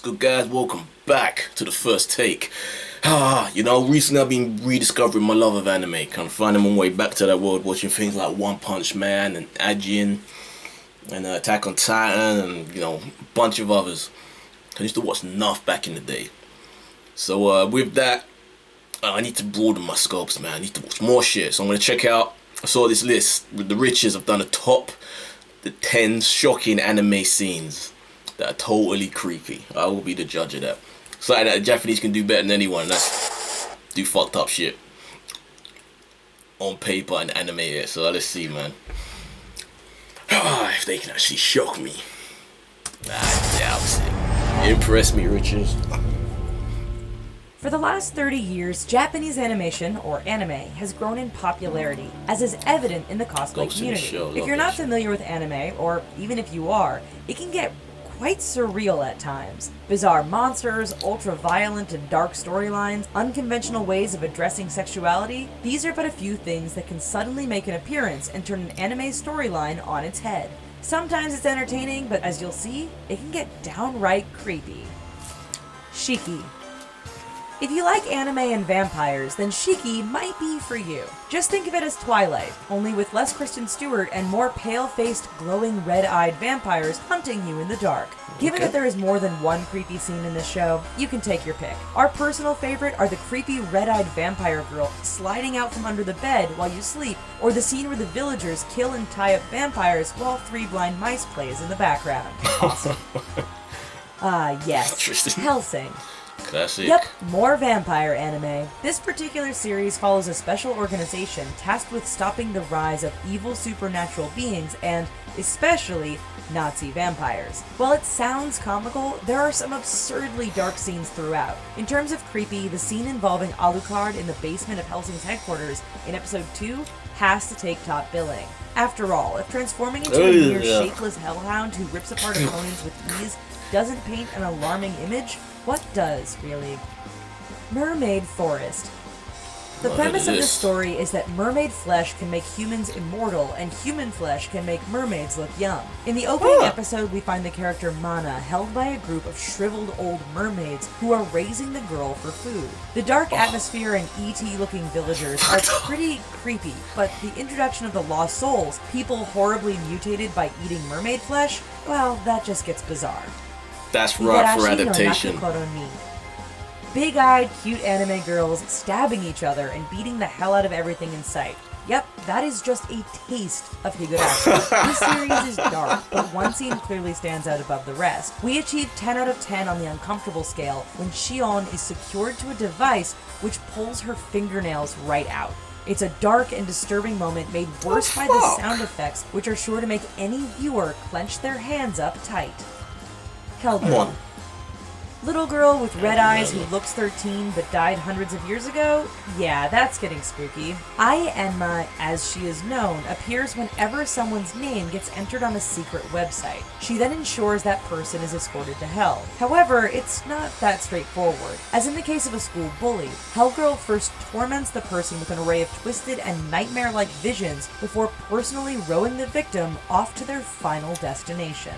good, guys? Welcome back to the first take. Recently I've been rediscovering my love of anime, kind of finding my way back to that world, watching things like One Punch Man and Ajin and Attack on Titan and, a bunch of others. I used to watch enough back in the day. So with that, I need to broaden my scopes, man. I need to watch more shit. So I'm going to check out, I saw this list with the Riches. I've done the 10 shocking anime scenes that are totally creepy. I will be the judge of that. Something that the Japanese can do better than anyone, and that's do fucked up shit on paper and animate it. So let's see, man. If they can actually shock me. I doubt it. Impress me, Riches. For the last 30 years, Japanese animation, or anime, has grown in popularity, as is evident in the cosplay community. If you're not familiar with anime, or even if you are, it can get quite surreal at times. Bizarre monsters, ultra-violent and dark storylines, unconventional ways of addressing sexuality, these are but a few things that can suddenly make an appearance and turn an anime storyline on its head. Sometimes it's entertaining, but as you'll see, it can get downright creepy. Shiki. If you like anime and vampires, then Shiki might be for you. Just think of it as Twilight, only with less Kristen Stewart and more pale-faced, glowing red-eyed vampires hunting you in the dark. Given that there is more than one creepy scene in this show, you can take your pick. Our personal favorite are the creepy red-eyed vampire girl sliding out from under the bed while you sleep, or the scene where the villagers kill and tie up vampires while Three Blind Mice plays in the background. Awesome. Yes. Hellsing. Classic. Yep, more vampire anime. This particular series follows a special organization tasked with stopping the rise of evil supernatural beings and, especially, Nazi vampires. While it sounds comical, there are some absurdly dark scenes throughout. In terms of creepy, the scene involving Alucard in the basement of Hellsing's headquarters in episode 2 has to take top billing. After all, if transforming into a near shapeless hellhound who rips apart opponents with ease doesn't paint an alarming image, what does, really? Mermaid Forest. The premise of this story is that mermaid flesh can make humans immortal, and human flesh can make mermaids look young. In the opening episode, we find the character Mana held by a group of shriveled old mermaids who are raising the girl for food. The dark atmosphere and E.T.-looking villagers are pretty creepy, but the introduction of the lost souls, people horribly mutated by eating mermaid flesh, well, that just gets bizarre. That's right for adaptation. Big-eyed, cute anime girls stabbing each other and beating the hell out of everything in sight. Yep, that is just a taste of Higurashi. This series is dark, but one scene clearly stands out above the rest. We achieve 10 out of 10 on the uncomfortable scale when Shion is secured to a device which pulls her fingernails right out. It's a dark and disturbing moment made worse by the sound effects, which are sure to make any viewer clench their hands up tight. Hellgirl. Little girl with red eyes who looks 13 but died hundreds of years ago? Yeah, that's getting spooky. Ai Enma, as she is known, appears whenever someone's name gets entered on a secret website. She then ensures that person is escorted to hell. However, it's not that straightforward. As in the case of a school bully, Hellgirl first torments the person with an array of twisted and nightmare-like visions before personally rowing the victim off to their final destination.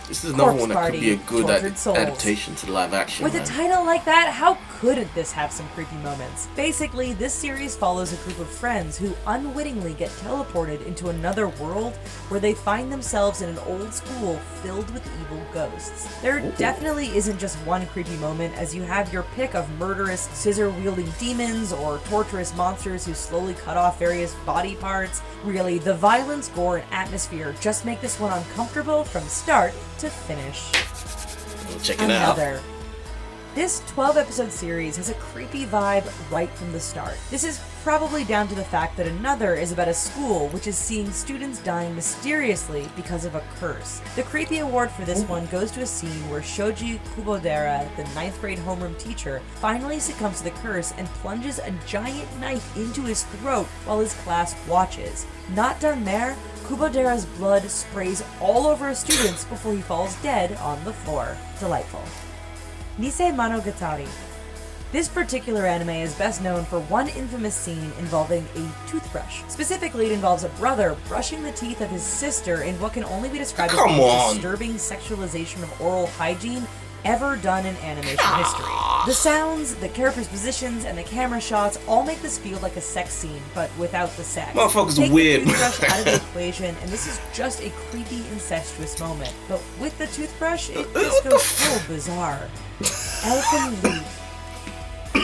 This is another one that could be a good adaptation to live action. With a title like that, how couldn't this have some creepy moments? Basically, this series follows a group of friends who unwittingly get teleported into another world where they find themselves in an old school filled with evil ghosts. There definitely isn't just one creepy moment, as you have your pick of murderous, scissor-wielding demons or torturous monsters who slowly cut off various body parts. Really, the violence, gore, and atmosphere just make this one uncomfortable from start to finish. Check it out. This 12-episode series has a creepy vibe right from the start. This is probably down to the fact that Another is about a school which is seeing students dying mysteriously because of a curse. The creepy award for this one goes to a scene where Shoji Kubodera, the 9th grade homeroom teacher, finally succumbs to the curse and plunges a giant knife into his throat while his class watches. Not done there, Kubodera's blood sprays all over his students before he falls dead on the floor. Delightful. Nisei Monogatari. This particular anime is best known for one infamous scene involving a toothbrush. Specifically, it involves a brother brushing the teeth of his sister in what can only be described as a disturbing sexualization of oral hygiene ever done in animation history. The sounds, the characters' positions, and the camera shots all make this feel like a sex scene, but without the sex. Motherfuckers Take weird. the toothbrush out of the equation, and this is just a creepy, incestuous moment. But with the toothbrush, it just goes full bizarre. Elfin Lead.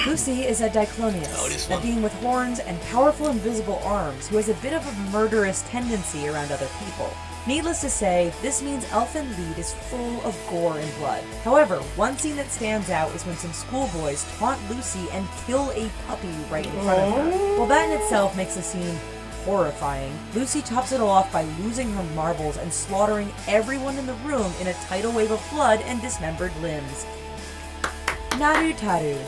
Lucy is a Diclonius, a being with horns and powerful invisible arms who has a bit of a murderous tendency around other people. Needless to say, this means Elfin Lied is full of gore and blood. However, one scene that stands out is when some schoolboys taunt Lucy and kill a puppy right in front of her. While that in itself makes the scene horrifying, Lucy tops it all off by losing her marbles and slaughtering everyone in the room in a tidal wave of blood and dismembered limbs. Narutaru.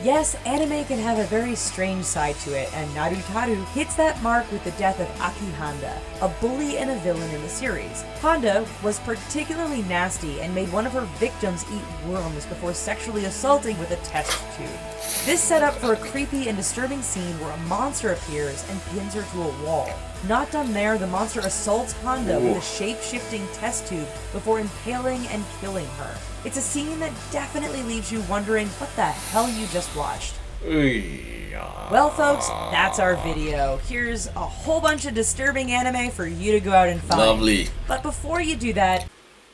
Yes, anime can have a very strange side to it, and Narutaru hits that mark with the death of Aki Handa, a bully and a villain in the series. Handa was particularly nasty and made one of her victims eat worms before sexually assaulting with a test tube. This set up for a creepy and disturbing scene where a monster appears and pins her to a wall. Not done there, the monster assaults Handa with a shape-shifting test tube before impaling and killing her. It's a scene that definitely leaves you wondering what the hell you just watched. Well folks, that's our video. Here's a whole bunch of disturbing anime for you to go out and find. Lovely. But before you do that...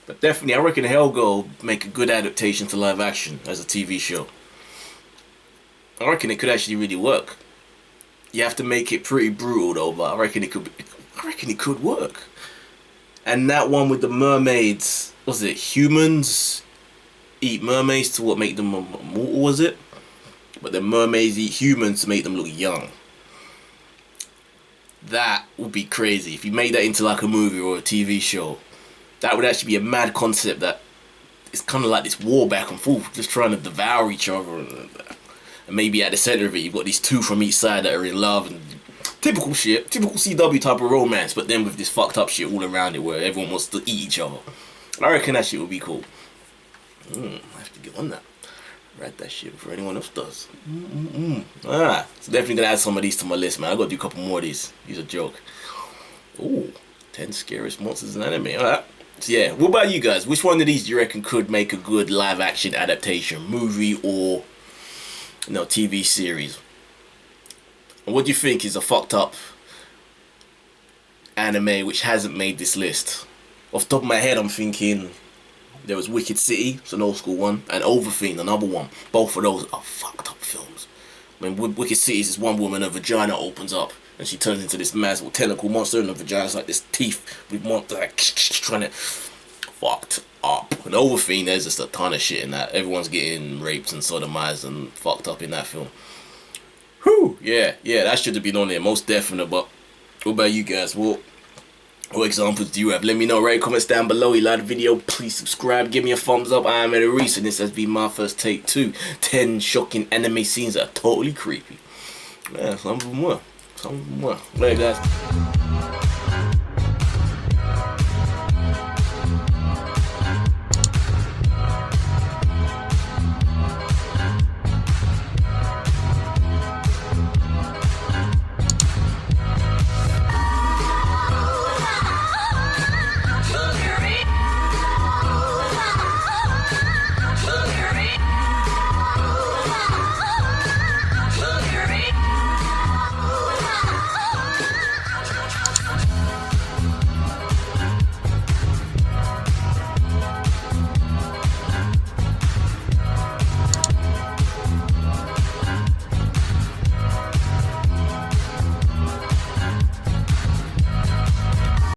But definitely, I reckon Hellgirl make a good adaptation to live action as a TV show. I reckon it could actually really work. You have to make it pretty brutal though, but I reckon it could work. And that one with the mermaids, was it humans eat mermaids to what make them immortal, was it? But the mermaids eat humans to make them look young. That would be crazy if you made that into like a movie or a TV show. That would actually be a mad concept. That it's kind of like this war back and forth, just trying to devour each other. And maybe at the center of it, you've got these two from each side that are in love and typical shit, typical CW type of romance, but then with this fucked up shit all around it where everyone wants to eat each other. I reckon that shit would be cool. I have to get on that. Write that shit before anyone else does. So definitely gonna add some of these to my list, man. I gotta do a couple more of these. These are a joke. Ooh, 10 scariest monsters in anime. Alright. So yeah, what about you guys? Which one of these do you reckon could make a good live action adaptation, movie or TV series? And what do you think is a fucked up anime which hasn't made this list? Off the top of my head, I'm thinking there was Wicked City, it's an old school one, and Overfiend, another one. Both of those are fucked up films. I mean, Wicked City is this one woman, her vagina opens up and she turns into this massive tentacle monster, and her vagina's like this teeth with monster like trying to fucked up. And Overfiend, there's just a ton of shit in that. Everyone's getting raped and sodomized and fucked up in that film. Whew, yeah, that should have been on there, most definite. But what about you guys? What examples do you have? Let me know, right? Comments down below. You like the video, please subscribe, give me a thumbs up. I am Eddie Reese, and this has been my first take to 10 shocking anime scenes that are totally creepy. Yeah, some of them were. Later, guys.